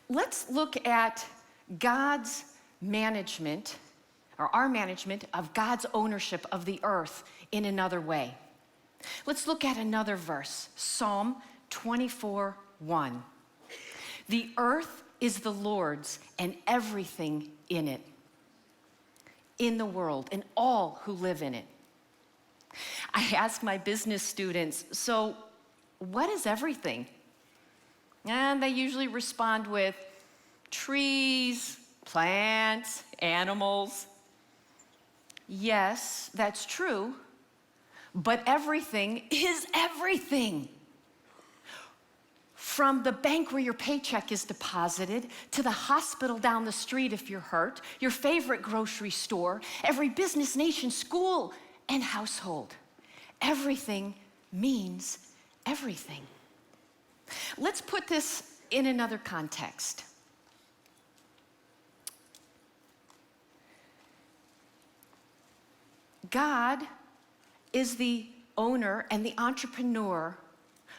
Let's look at God's management, or our management of God's ownership of the earth in another way. Let's look at another verse, Psalm 24:1. The earth is the Lord's and everything in it, in the world, and all who live in it. I ask my business students, so what is everything? And they usually respond with trees, plants, animals. Yes, that's true, but everything is everything. From the bank where your paycheck is deposited, to the hospital down the street if you're hurt, your favorite grocery store, every business, nation, school, and household. Everything means everything. Let's put this in another context. God is the owner and the entrepreneur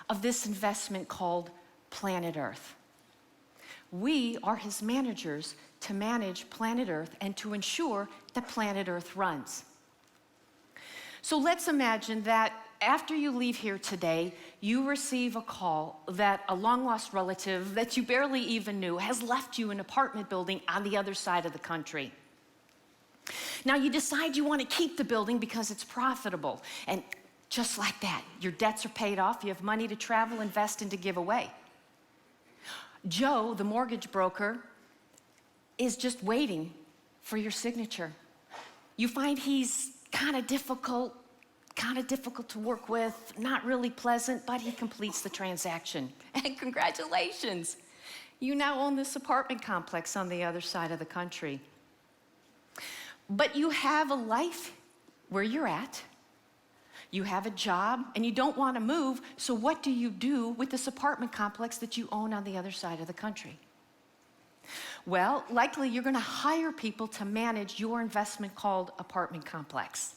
of this investment called Planet Earth. We are his managers to manage Planet Earth and to ensure that Planet Earth runs. So let's imagine that after you leave here today, you receive a call that a long-lost relative that you barely even knew has left you an apartment building on the other side of the country. Now you decide you want to keep the building because it's profitable, and just like that, your debts are paid off, you have money to travel, invest, and to give away. Joe, the mortgage broker, is just waiting for your signature. You find he's kind of difficult to work with, not really pleasant, but he completes the transaction. And congratulations, you now own this apartment complex on the other side of the country. But you have a life where you're at, you have a job, and you don't want to move, so what do you do with this apartment complex that you own on the other side of the country? Well, likely you're going to hire people to manage your investment called apartment complex.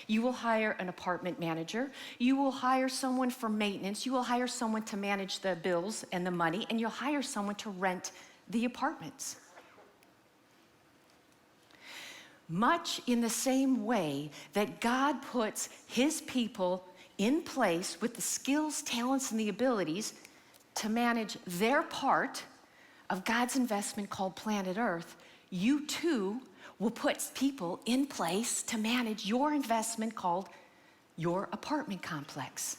You will hire an apartment manager, you will hire someone for maintenance, you will hire someone to manage the bills and the money, and you'll hire someone to rent the apartments. Much in the same way that God puts his people in place with the skills, talents, and the abilities to manage their part of God's investment called Planet Earth, you too will put people in place to manage your investment called your apartment complex.